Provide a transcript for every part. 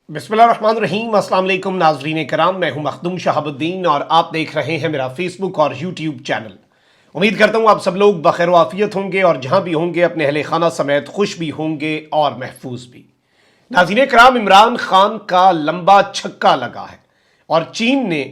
बिस्मिल्लाहिर्रहमानिर्रहीम। अस्सलाम वालेकुम नाज़रीन कराम, मैं हूं मखदूम शहाबुद्दीन और आप देख रहे हैं मेरा फेसबुक और यूट्यूब चैनल। उम्मीद करता हूं आप सब लोग बखैर आफियत होंगे और जहां भी होंगे अपने अहले खाना समेत खुश भी होंगे और महफूज भी। नाज़रीन कराम, इमरान खान का लंबा छक्का लगा है और चीन ने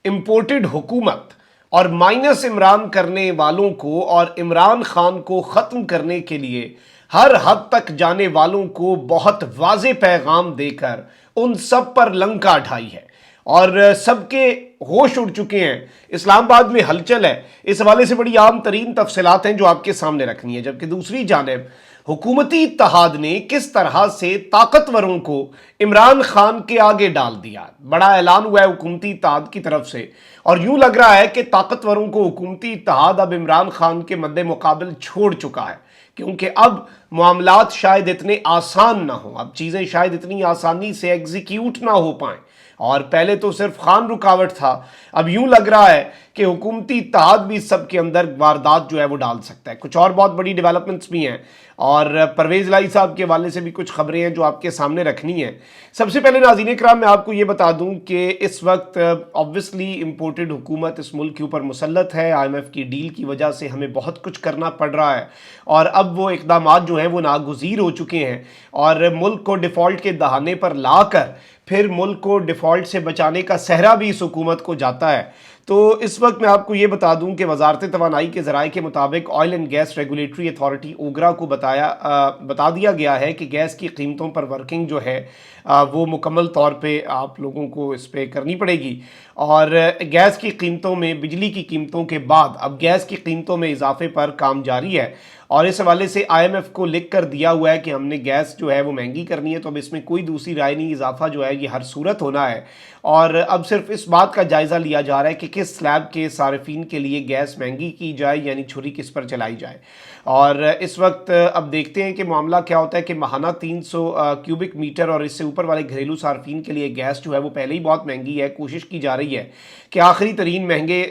इम्पोर्टेड हुकूमत और माइनस इमरान करने वालों को और इमरान खान को ख़त्म करने के लिए हर हद तक जाने वालों को बहुत वाज़े पैगाम देकर उन सब पर लंका ढाई है और सबके होश उड़ चुके हैं। इस्लामाबाद में हलचल है, इस हवाले से बड़ी आम तरीन तफसीलात हैं जो आपके सामने रखनी है। जबकि दूसरी जानिब हुकूमती इत्तेहाद ने किस तरह से ताकतवरों को इमरान खान के आगे डाल दिया। बड़ा ऐलान हुआ है हुकूमती इत्तेहाद की तरफ से और यूं लग रहा है कि ताकतवरों को हुकूमती इत्तेहाद अब इमरान खान के मद्दे मुकाबिल छोड़ चुका है, क्योंकि अब मामलात शायद इतने आसान ना हो, अब चीज़ें शायद इतनी आसानी से एग्जीक्यूट ना हो पाएं। और पहले तो सिर्फ खान रुकावट था, अब यूं लग रहा है कि हुकूमती इत्तेहाद भी सब के अंदर वारदात जो है वो डाल सकता है। कुछ और बहुत बड़ी डेवलपमेंट्स भी हैं और परवेज़ इलाही साहब के हवाले से भी कुछ खबरें हैं जो आपके सामने रखनी है। सबसे पहले नाज़रीन इकराम, मैं आपको ये बता दूं कि इस वक्त ऑब्वियसली इम्पोर्टेड हुकूमत इस मुल्क के ऊपर मुसल्लत है। IMF की डील की वजह से हमें बहुत कुछ करना पड़ रहा है और अब वो इक़दामात जो हैं वो नागुज़ीर हो चुके हैं और मुल्क को डिफ़ॉल्ट के दहाने पर लाकर फिर मुल्क को डिफ़ॉल्ट से बचाने का सहरा भी इस हुकूमत को जाता है। तो इस वक्त मैं आपको ये बता दूं कि वजारत तवानाई के ज़राए के मुताबिक oil and gas regulatory authority OGRA को बता दिया गया है कि गैस की कीमतों पर वर्किंग जो है वो मुकम्मल तौर पे आप लोगों को इस पर करनी पड़ेगी। और गैस की कीमतों में बिजली की कीमतों के बाद अब गैस की कीमतों में इजाफे पर काम जारी है और इस हवाले से IMF को लिख कर दिया हुआ है कि हमने गैस जो है वो महंगी करनी है। तो अब इसमें कोई दूसरी राय नहीं, इजाफा जो है ये हर सूरत होना है और अब सिर्फ इस बात का जायज़ा लिया जा रहा है कि किस स्लैब के सार्फिन के लिए गैस महंगी की जाए, यानी छुरी किस पर चलाई जाए। और इस वक्त अब देखते हैं कि मामला क्या होता है कि माहाना 300 क्यूबिक मीटर और इससे ऊपर वाले घरेलू सार्फिन के लिए गैस जो है वो पहले ही बहुत महंगी है। कोशिश की जा रही है कि आखिरी तरीन महंगे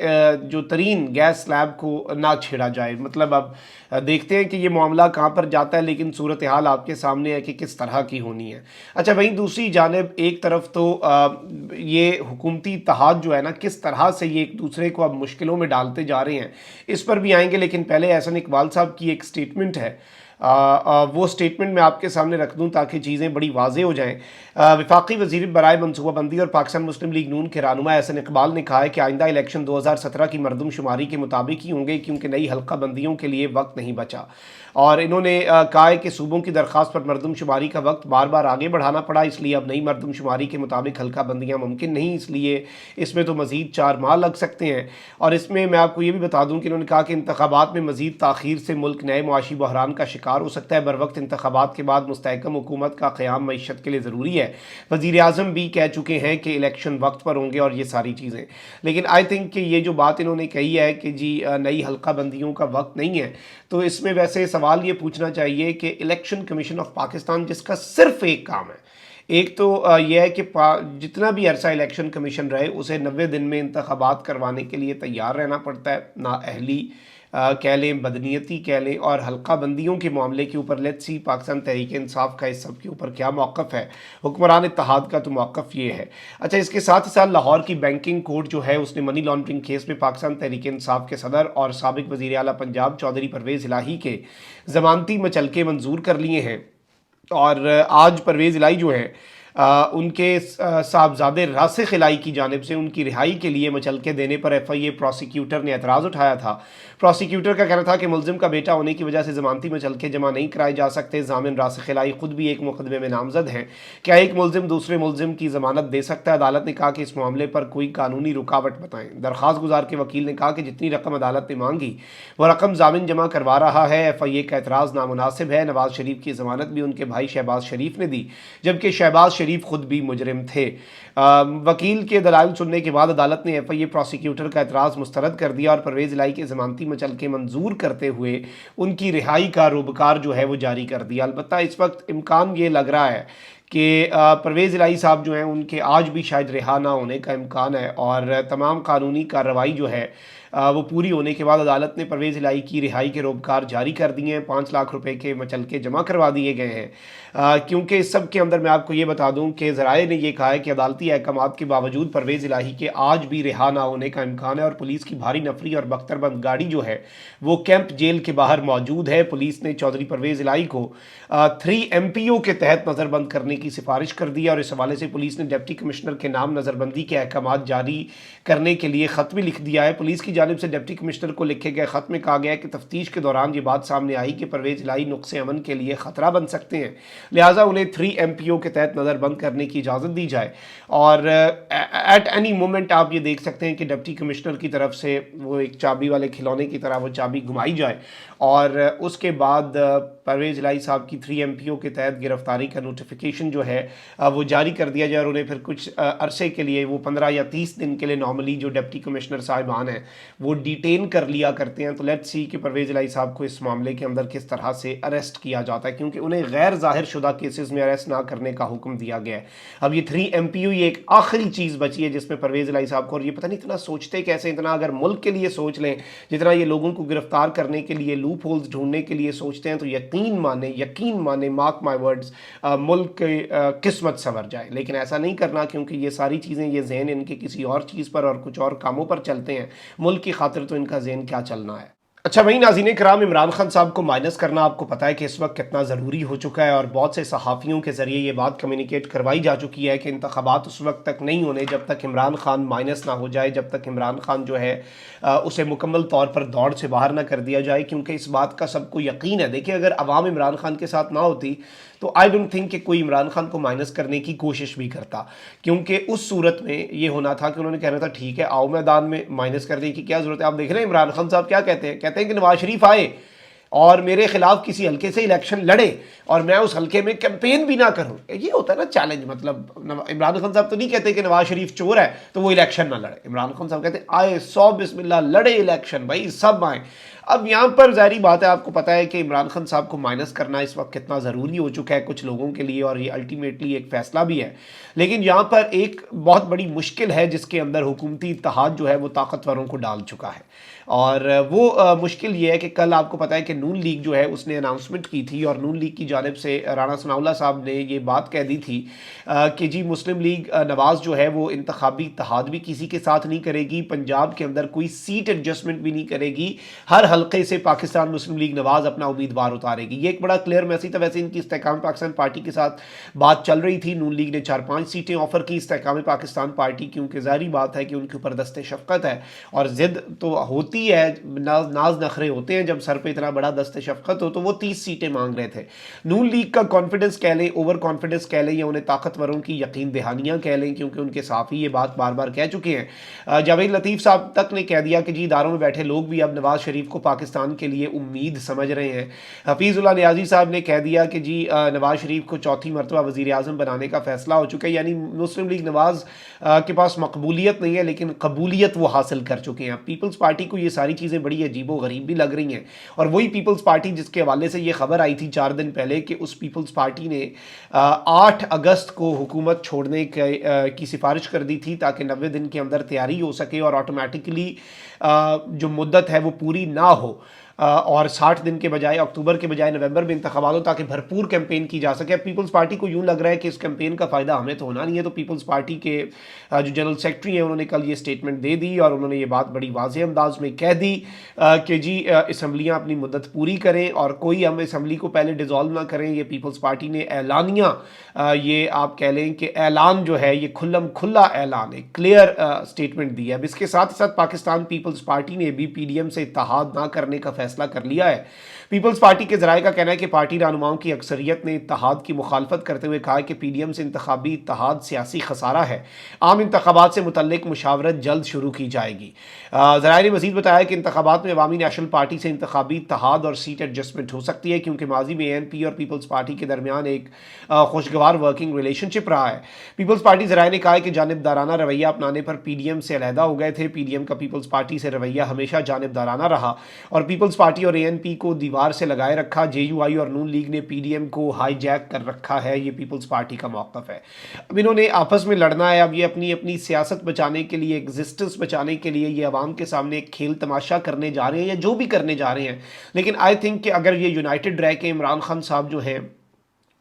जो तरीन गैस स्लैब को ना छेड़ा जाए। मतलब अब देखते हैं कि ये मामला कहाँ पर जाता है, लेकिन सूरत हाल आपके सामने है कि किस तरह की होनी है। अच्छा, वहीं दूसरी जानिब एक तरफ तो ये हुकूमती इत्तेहाद जो है ना, किस तरह से ये एक दूसरे को अब मुश्किलों में डालते जा रहे हैं, इस पर भी आएंगे। लेकिन पहले एहसन इकबाल साहब की एक स्टेटमेंट है, वो स्टेटमेंट मैं आपके सामने रख दूं ताकि चीज़ें बड़ी वाज़े हो जाएं। वफाकी वज़ीर बराए मनसूबाबंदी और पाकिस्तान मुस्लिम लीग नून के रहनुमा एहसन इकबाल ने कहा है कि आइंदा इलेक्शन 2017 की मरदमशुमारी के मुताबिक ही होंगे, क्योंकि नई हल्का बंदियों के लिए वक्त नहीं बचा। और इन्होंने कहा है कि सूबों की दरख्वास्त पर मरदमशुमारी का वक्त बार बार आगे बढ़ाना पड़ा, इसलिए अब नई मरदमशुमारी के मुताबिक हल्का बंदियाँ मुमकिन नहीं, इसलिए इसमें तो मज़ीद 4 माह लग सकते हैं। और इसमें मैं आपको ये भी बता दूँ कि इन्होंने कहा कि इंतखाबात में मज़ीद ताख़ीर से मुल्क नए मुआशी बहरान का शिकार हो सकता है। बर वक्त इंतखाबात के बाद मुस्तहकम हुकूमत का क़याम मईशत के लिए ज़रूरी है। वज़ीर आज़म भी कह चुके हैं कि इलेक्शन वक्त पर होंगे और ये सारी चीज़ें। लेकिन आई थिंक कि ये जो बात इन्होंने कही है कि जी नई हल्का बंदियों का वक्त नहीं है, तो इसमें वैसे सवाल ये पूछना चाहिए कि इलेक्शन कमीशन ऑफ पाकिस्तान, जिसका सिर्फ एक काम है, एक तो यह है कि जितना भी अरसा इलेक्शन कमीशन रहे उसे 90 दिन में इंतखाबात करवाने के लिए तैयार रहना पड़ता है। नाअहली कह लें, बदनीयती कह लें, और हल्का बंदियों के मामले के ऊपर लेट्स सी पाकिस्तान तहरीक इंसाफ का इस सब के ऊपर क्या मौक़िफ़ है। हुक्मरान इत्तेहाद का तो मौक़िफ़ ये है। अच्छा, इसके साथ ही साथ लाहौर की बैंकिंग कोर्ट जो है उसने मनी लॉन्ड्रिंग केस में पाकिस्तान तहरीक इंसाफ के सदर और साबिक़ वज़ीर आला पंजाब चौधरी परवेज़ इलाही के ज़मानती मचलके मंजूर कर लिए हैं। और आज परवेज़ इलाही जो है उनके साहबजादे रासिख इलाही की जानिब से उनकी रिहाई के लिए मचलके देने पर FIA प्रोसिक्यूटर ने एतराज़ उठाया था। प्रोसिक्यूटर का कहना था कि मुलजिम का बेटा होने की वजह से ज़मानती मचलके जमा नहीं कराए जा सकते। जामिन रासिख इलाही खुद भी एक मुकदमे में नामजद हैं। क्या एक मुलजिम दूसरे मुलजिम की ज़मानत दे सकता है? अदालत ने कहा कि इस मामले पर कोई कानूनी रुकावट बताएं। दरख्वास्त गुजार के वकील ने कहा कि जितनी रकम अदालत ने मांगी वह रकम जामिन जमा करवा रहा है। FIA का एतराज़ नामुनासिब है। नवाज शरीफ की ज़मानत भी उनके भाई शहबाज शरीफ ने दी, जबकि शहबाज शरीफ खुद भी मुजरिम थे। वकील के दलाइल सुनने के बाद अदालत ने FIA प्रोसिक्यूटर का एतराज़ मुस्तरद कर दिया और परवेज़ इलाही के ज़मानती मचलके मंजूर करते हुए उनकी रिहाई का रोबकार जो है वो जारी कर दिया। अलबत्ता इस वक्त इम्कान ये लग रहा है कि परवेज़ इलाही साहब जो हैं उनके आज भी शायद रिहा ना होने का इम्कान है और तमाम कानूनी कार्रवाई जो है वो पूरी होने के बाद अदालत ने परवेज़ इलाही की रिहाई के रोबकार जारी कर दिए हैं। 5 लाख रुपए के मचलके जमा करवा दिए गए हैं। क्योंकि इस सब के अंदर मैं आपको ये बता दूं कि ज़राए ने यह कहा है कि अदालती अहकामात के बावजूद परवेज़ इलाही के आज भी रिहा ना होने का इम्कान है और पुलिस की भारी नफरी और बख्तरबंद गाड़ी जो है वो कैंप जेल के बाहर मौजूद है। पुलिस ने चौधरी परवेज़ इलाही को 3 MPO के तहत नज़रबंद करने की सिफारिश कर दी और इस हवाले से पुलिस ने डिप्टी कमिश्नर के नाम नज़रबंदी के अहकामात जारी करने के लिए ख़त भी लिख दिया है। पुलिस की जानिब से डिप्टी कमिश्नर को लिखे गए ख़त में कहा गया है कि तफ्तीश के दौरान ये बात सामने आई कि परवेज़ इलाही नुक्से अमन के लिए ख़तरा बन सकते हैं, लिहाजा उन्हें 3 MPO के तहत नज़रबंद करने की इजाज़त दी जाए। और एट एनी मोमेंट आप ये देख सकते हैं कि डिप्टी कमिश्नर की तरफ से वो एक चाबी वाले खिलौने की तरह वो चाबी घुमाई जाए और उसके बाद परवेज़ इलाही साहब की 3 MPO के तहत गिरफ्तारी का नोटिफिकेशन जो है वो जारी कर दिया जाए और उन्हें फिर कुछ अरसे के लिए वो 15 या 30 दिन के लिए नॉर्मली जो डिप्टी कमिश्नर साहिबान हैं वो डिटेन कर लिया करते हैं। तो लेट्स सी कि परवेज़ इलाही साहब को इस मामले के अंदर किस तरह से अरेस्ट किया जाता है, क्योंकि उन्हें गैर ज़ाहिर शुदा केसेस में अरेस्ट ना करने का हुक्म दिया गया है। अब ये 3 MPO ये एक आखिरी चीज़ बची है जिसमें परवेज़ इलाही साहब को, और ये पता नहीं इतना सोचते कैसे, इतना अगर मुल्क के लिए सोच लें जितना ये लोगों को गिरफ्तार करने के लिए लूप होल्स ढूंढने के लिए सोचते हैं, तो यकीन माने मार्क माई वर्ड्स, मुल्क की किस्मत संवर जाए। लेकिन ऐसा नहीं करना, क्योंकि ये सारी चीज़ें, ये जहन इनके किसी और चीज़ पर और कुछ और कामों पर चलते हैं। मुल्क की खातिर तो इनका जहन क्या चलना है। अच्छा वहीं नाज़रीन कराम, इमरान खान साहब को माइनस करना आपको पता है कि इस वक्त कितना ज़रूरी हो चुका है और बहुत से सहाफ़ियों के ज़रिए ये बात कम्युनिकेट करवाई जा चुकी है कि इंतखाबात उस वक्त तक नहीं होने जब तक इमरान खान माइनस ना हो जाए, जब तक इमरान खान जो है उसे मुकम्मल तौर पर दौड़ से बाहर ना कर दिया जाए, क्योंकि इस बात का सबको यकीन है। देखिए, अगर अवाम इमरान खान के साथ ना होती तो आई डोंट थिंक कि कोई इमरान खान को माइनस करने की कोशिश भी करता, क्योंकि उस सूरत में ये होना था कि उन्होंने कहना था ठीक है आओ मैदान में, माइनस करने की क्या ज़रूरत है। आप देख रहे हैं इमरान खान साहब क्या कहते हैं कि नवाज शरीफ आए और मेरे खिलाफ किसी हल्के से इलेक्शन लड़े और मैं उस हल्के में कैंपेन भी ना करूं। ये होता है ना चैलेंज। मतलब इमरान खान साहब तो नहीं कहते कि नवाज शरीफ चोर है तो वो इलेक्शन ना लड़े। इमरान खान साहब कहते आए 100 बिस्मिल्लाह लड़े इलेक्शन, भाई सब आए। अब यहाँ पर जारी बात है, आपको पता है कि इमरान खान साहब को माइनस करना इस वक्त कितना ज़रूरी हो चुका है कुछ लोगों के लिए, और ये अल्टीमेटली एक फ़ैसला भी है। लेकिन यहाँ पर एक बहुत बड़ी मुश्किल है जिसके अंदर हुकूमती इत्तेहाद जो है वो ताकतवरों को डाल चुका है, और वो मुश्किल ये है कि कल आपको पता है कि नून लीग जो है उसने अनाउंसमेंट की थी और नून लीग की जानिब से राना सनाउल्लाह साहब ने ये बात कह दी थी कि जी मुस्लिम लीग नवाज़ जो है वो इंतखाबी इत्तेहाद भी किसी के साथ नहीं करेगी, पंजाब के अंदर कोई सीट एडजस्टमेंट भी नहीं करेगी, हर हल्के से पाकिस्तान मुस्लिम लीग नवाज़ अपना उम्मीदवार उतारेगी। ये एक बड़ा क्लियर मैसेज था। वैसे इनकी इस्तेहकाम पाकिस्तान पार्टी के साथ बात चल रही थी, नून लीग ने 4-5 सीटें ऑफर की इस्तेहकाम पाकिस्तान पार्टी, क्योंकि ज़ाहिर बात है कि उनके ऊपर दस्ते शफ़क़त है और ज़िद तो होती है, नाज नखरे होते हैं। जब सर पे इतना बड़ा दस्ते शफ़क़त हो तो वो 30 सीटें मांग रहे थे। नून लीग का कॉन्फिडेंस कह लें, ओवर कॉन्फिडेंस कह लें, या उन्हें ताकतवरों की यकीन दहानियाँ कह लें, क्योंकि उनके साफ़ी ये बात बार बार कह चुके हैं। जावेद लतीफ़ साहब तक ने कह दिया कि जी इदारों में बैठे लोग भी अब नवाज़ शरीफ को पाकिस्तान के लिए उम्मीद समझ रहे हैं। हफीज़ुल्लाह नियाज़ी साहब ने कह दिया कि जी नवाज़ शरीफ को चौथी मरतबा वज़ीर आज़म बनाने का फ़ैसला हो चुका है, यानी मुस्लिम लीग नवाज़ के पास मकबूलियत नहीं है लेकिन कबूलियत वो हासिल कर चुके हैं। पीपल्स पार्टी को ये सारी चीज़ें बड़ी अजीबो गरीब भी लग रही हैं, और वही पीपल्स पार्टी जिसके हवाले से ये खबर आई थी 4 दिन पहले कि उस पीपल्स पार्टी ने 8 अगस्त को हुकूमत छोड़ने की सिफारिश कर दी थी ताकि 90 दिन के अंदर तैयारी हो सके और ऑटोमेटिकली जो मुद्दत है वो पूरी ना हो, और 60 दिन के बजाय अक्टूबर के बजाय नवंबर में इंतखाबात हो ताकि भरपूर कैंपेन की जा सके। पीपल्स पार्टी को यूँ लग रहा है कि इस कैंपेन का फ़ायदा हमें तो होना नहीं है, तो पीपल्स पार्टी के जो जनरल सेक्रेटरी हैं उन्होंने कल ये स्टेटमेंट दे दी और उन्होंने ये बात बड़ी वाज़ेह अंदाज में कह दी कि जी असम्बलियाँ अपनी मुद्दत पूरी करें और कोई हम असम्बली को पहले डिज़ोल्व ना करें। ये पीपल्स पार्टी ने ऐलानिया, ये आप कह लें कि ऐलान जो है ये खुल्लम खुल्ला ऐलान है, क्लियर स्टेटमेंट दिया है। अब इसके साथ ही साथ पाकिस्तान पीपल्स पार्टी ने भी PDM से इत्तेहाद ना करने का फैसला कर लिया है। पीपल्स पार्टी के ज़राए का कहना है कि पार्टी रहनुमाओं की अक्सरियत ने इत्तेहाद की मुखालफत करते हुए कहा है कि PDM से इंतखाबी इत्तेहाद सियासी खसारा है, आम इंतखाबात से मुतल्लिक मुशावरत जल्द शुरू की जाएगी। ज़राए ने मज़ीद बताया कि इंतखाबात में अवामी नेशनल पार्टी से इंतखाबी इत्तेहाद और सीट एडजस्टमेंट हो सकती है, क्योंकि माजी में ANP और पीपल्स पार्टी के दरमियान एक खुशगवार वर्किंग रिलेशनशिप रहा है। पीपल्स पार्टी ज़राए ने कहा है कि जानिबदाराना रवैया अपनाने पर PDM से अलहदा हो गए थे। PDM का पीपल्स पार्टी से रवैया हमेशा जानिबदाराना रहा और पीपल्स पीपल्स पार्टी और एएनपी को दीवार से लगाए रखा, जेयूआई और नून लीग ने पीडीएम को हाईजैक कर रखा है, ये पीपल्स पार्टी का मौक़िफ़ है। अब इन्होंने आपस में लड़ना है, अब ये अपनी अपनी सियासत बचाने के लिए, एग्जिस्टेंस बचाने के लिए ये अवाम के सामने एक खेल तमाशा करने जा रहे हैं या जो भी करने जा रहे हैं। लेकिन आई थिंक कि अगर ये यूनाइटेड रह के इमरान खान साहब जो हैं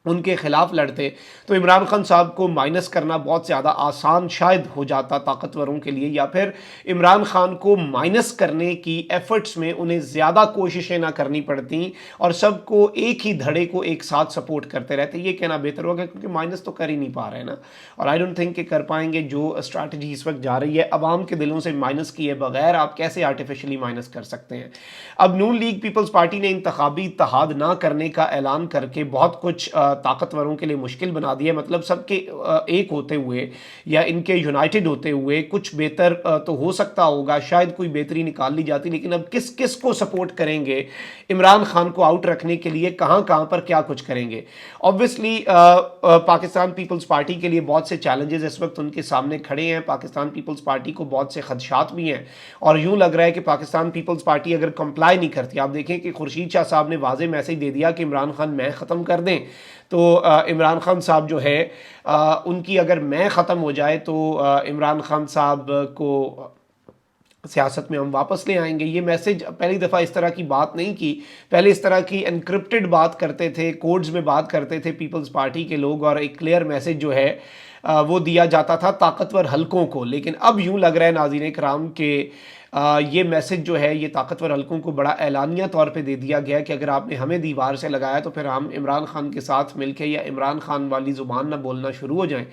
उनके खिलाफ लड़ते तो इमरान खान साहब को माइनस करना बहुत ज़्यादा आसान शायद हो जाता ताकतवरों के लिए, या फिर इमरान खान को माइनस करने की एफर्ट्स में उन्हें ज़्यादा कोशिशें ना करनी पड़ती और सबको एक ही धड़े को एक साथ सपोर्ट करते रहते। ये कहना बेहतर होगा क्योंकि माइनस तो कर ही नहीं पा रहे ना, और आई डोंट थिंक कि कर पाएंगे। जो स्ट्रैटेजी इस वक्त जा रही है अवाम के दिलों से माइनस किए बगैर आप कैसे आर्टिफिशियली माइनस कर सकते हैं। अब नून लीग पीपल्स पार्टी ने इंतखाबी इत्तेहाद ना करने का ऐलान करके बहुत कुछ ताकतवरों के लिए मुश्किल बना दिया। मतलब सबके एक होते हुए या इनके यूनाइटेड होते हुए कुछ बेहतर तो हो सकता होगा, शायद कोई बेहतरी निकाल ली जाती, लेकिन अब किस किस को सपोर्ट करेंगे इमरान खान को आउट रखने के लिए, कहां कहां पर क्या कुछ करेंगे। ऑब्वियसली पाकिस्तान पीपल्स पार्टी के लिए बहुत से चैलेंजेस इस वक्त उनके सामने खड़े हैं। पाकिस्तान पीपल्स पार्टी को बहुत से खदशात भी हैं और यूं लग रहा है कि पाकिस्तान पीपल्स पार्टी अगर कंप्लाई नहीं करती, आप देखें कि खुर्शीद शाह साहब ने वाज़ेह मैसेज दे दिया कि इमरान खान मैं ख़त्म कर दें, तो इमरान खान साहब जो है उनकी अगर मैं ख़त्म हो जाए तो इमरान खान साहब को सियासत में हम वापस ले आएंगे। ये मैसेज पहली दफ़ा इस तरह की बात नहीं की, पहले इस तरह की एनक्रिप्टेड बात करते थे, कोड्स में बात करते थे पीपल्स पार्टी के लोग, और एक क्लियर मैसेज जो है वो दिया जाता था ताकतवर हलकों को। लेकिन अब यूं लग रहा है नाज़रीन कराम के ये मैसेज जो है ये ताकतवर हलकों को बड़ा एलानिया तौर पे दे दिया गया कि अगर आपने हमें दीवार से लगाया तो फिर हम इमरान खान के साथ मिलके या इमरान खान वाली ज़ुबान ना बोलना शुरू हो जाएं।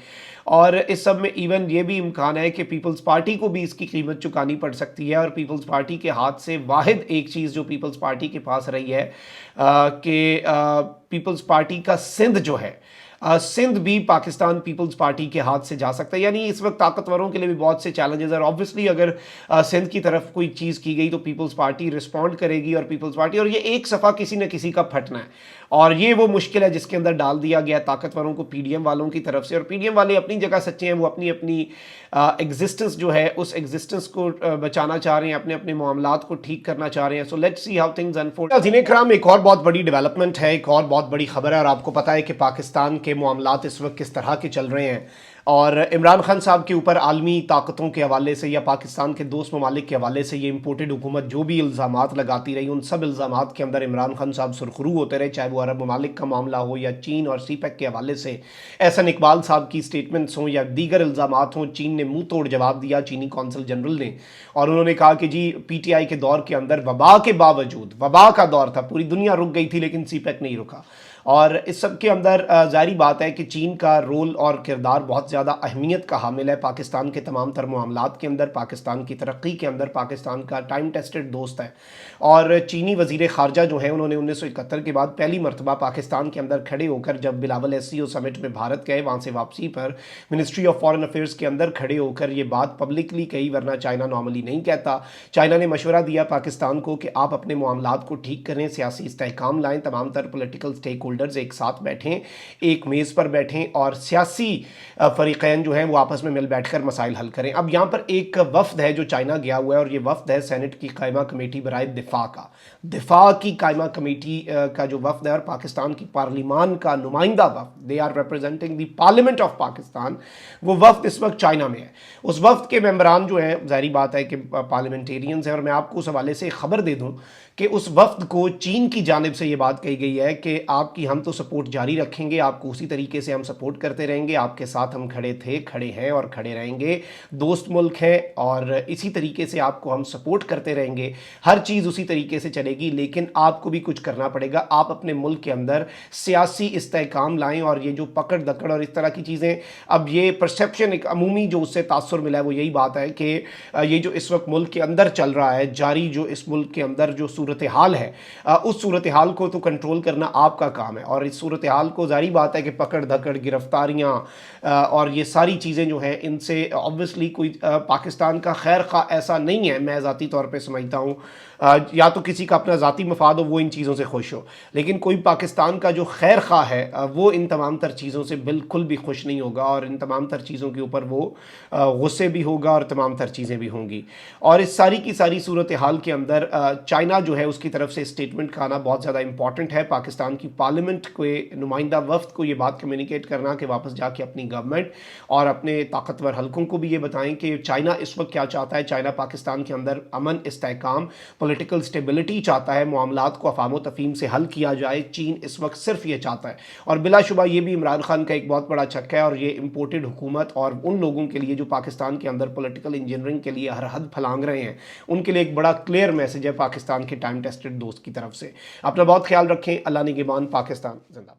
और इस सब में इवन ये भी इम्कान है कि पीपल्स पार्टी को भी इसकी कीमत चुकानी पड़ सकती है। और पीपल्स पार्टी के हाथ से वाहिद एक चीज़ जो पीपल्स पार्टी के पास रही है कि पीपल्स पार्टी का सिंध जो है, सिंध भी पाकिस्तान पीपल्स पार्टी के हाथ से जा सकता है। यानी इस वक्त ताकतवरों के लिए भी बहुत से चैलेंजेस और ऑब्वियसली अगर सिंध की तरफ कोई चीज़ की गई तो पीपल्स पार्टी रिस्पॉन्ड करेगी और पीपल्स पार्टी, और ये एक सफ़ा किसी न किसी का फटना है और ये वो मुश्किल है जिसके अंदर डाल दिया गया ताकतवरों को पीडीएम वालों की तरफ से। और पीडीएम वाले अपनी जगह सच्चे हैं, वो अपनी अपनी एग्जिस्टेंस जो है उस एग्जिस्टेंस को बचाना चाह रहे हैं, अपने अपने मामलात को ठीक करना चाह रहे हैं। So let's see how things unfold. नाज़रीन कराम, एक और बहुत बड़ी डेवलपमेंट है, एक और बहुत बड़ी खबर है, और आपको पता है कि पाकिस्तान के मामलात इस वक्त किस तरह के चल रहे हैं। और इमरान खान साहब के ऊपर आलमी ताकतों के हवाले से या पाकिस्तान के दोस्त ममालिक के हवाले से ये इम्पोर्टेड हुकूमत जो भी इल्ज़ामात लगाती रही, उन सब इल्ज़ामात के अंदर इमरान खान साहब सुरखरू होते रहे, चाहे वो अरब ममालिक का मामला हो या चीन और सीपैक के हवाले से एहसन इकबाल साहब की स्टेटमेंट्स हों या दीगर इल्ज़ामात हों। चीन ने मुंह तोड़ जवाब दिया, चीनी कौंसल जनरल ने, और उन्होंने कहा कि जी PTI के दौर के अंदर वबा के बावजूद, वबा का दौर था, पूरी दुनिया रुक गई थी लेकिन सीपैक नहीं रुका। और इस सब के अंदर जारी बात है कि चीन का रोल और किरदार बहुत ज़्यादा अहमियत का हामिल है पाकिस्तान के तमाम तर मामलात के अंदर, पाकिस्तान की तरक्की के अंदर। पाकिस्तान का टाइम टेस्टेड दोस्त है और चीनी वज़ीर ख़ारजा जो हैं उन्होंने 1971 के बाद पहली मरतबा पाकिस्तान के अंदर खड़े होकर, जब बिलावल SCO समिट में भारत गए, वहाँ से वापसी पर मिनिस्ट्री ऑफ फॉरेन अफेयर्स के अंदर खड़े होकर ये बात पब्लिकली कही, वरना चाइना नॉर्मली नहीं कहता। चाइना ने मशवरा दिया पाकिस्तान को कि आप अपने मामलात को ठीक करें, सियासी इस्तेहकाम लाएँ, तमाम तर पोलिटिकल स्टेक होल्डर्स एक साथ बैठें, एक मेज़ पर बैठें और सियासी फरीक़ैन जो हैं वो आपस में मिल बैठकर मसाइल हल करें। अब यहाँ पर एक वफ़द है जो चाइना गया हुआ है और ये वफ़द है सेनेट की कायमा कमेटी बराए दिफा का, दिफा की कायमा कमेटी का जो वफ़द है और पाकिस्तान की पार्लिमान का नुमाइंदा वफ़द, they are representing the parliament of Pakistan, वो वफ़द इस वक्त चाइना में है। उस वफ़द के मेंबरान जो हैं, ज़ाहिर बात है कि पार्लियामेंटेरियंस हैं, और मैं आपको उस हवाले से खबर दे दूँ कि उस वफ़द को चीन की जानिब से ये बात कही गई है कि आपकी हम तो सपोर्ट जारी रखेंगे, आपको उसी तरीके से हम सपोर्ट करते रहेंगे, आपके साथ हम खड़े थे, खड़े हैं और खड़े रहेंगे, दोस्त मुल्क हैं और इसी तरीके से आपको हम सपोर्ट करते रहेंगे, हर चीज़ उसी तरीके से चलेगी, लेकिन आपको भी कुछ करना पड़ेगा। आप अपने मुल्क के अंदर सियासी इस्तेहकाम लाएँ और ये जो पकड़ दकड़ और इस तरह की चीज़ें, अब ये परसेप्शन एक अमूमी जो उससे तासुर मिला है वो यही बात है कि ये जो इस वक्त मुल्क के अंदर चल रहा है, जारी जो इस मुल्क के अंदर जो सूरत हाल है, उस सूरत हाल को तो कंट्रोल करना आपका काम काम है। और इस सूरत हाल को ज़ाहिर बात है कि पकड़ धकड़, गिरफ्तारियाँ और ये सारी चीज़ें जो हैं, इनसे ऑब्वियसली कोई पाकिस्तान का खैर खा ऐसा नहीं है, मैं ज़ाती तौर पे समझता हूँ। या तो किसी का अपना ज़ाती मफाद हो, वो इन चीज़ों से खुश हो, लेकिन कोई पाकिस्तान का जो खैर खा है वो इन तमाम तर चीज़ों से बिल्कुल भी खुश नहीं होगा, और इन तमाम तर चीज़ों के ऊपर वो गुस्से भी होगा और तमाम तर चीज़ें भी होंगी। और इस सारी की सारी सूरत हाल के अंदर चाइना जो है उसकी तरफ से स्टेटमेंट का आना बहुत ज़्यादा इंपॉर्टेंट है। पाकिस्तान की पार्लियामेंट के नुमाइंदा वफ्द को ये बात कम्युनिकेट करना कि वापस जाके अपनी गवर्नमेंट और अपने ताकतवर हलकों को भी ये बताएं कि चाइना इस वक्त क्या चाहता है। चाइना पाकिस्तान के अंदर अमन, इस्तेहकाम, पॉलिटिकल स्टेबिलिटी चाहता है, मामलात को अफाम तफहीम से हल किया जाए। चीन इस वक्त सिर्फ ये चाहता है, और बिलाशुबा ये भी इमरान खान का एक बहुत बड़ा छक्का है, और ये इम्पोर्टेड हुकूमत और उन लोगों के लिए जो पाकिस्तान के अंदर पॉलिटिकल इंजीनियरिंग के लिए हर हद फलांग रहे हैं, उनके लिए एक बड़ा क्लियर मैसेज है पाकिस्तान के टाइम टेस्टेड दोस्त की तरफ से। अपना बहुत ख्याल रखें। अल्लाह निगहबान। पाकिस्तान जिंदाबाद।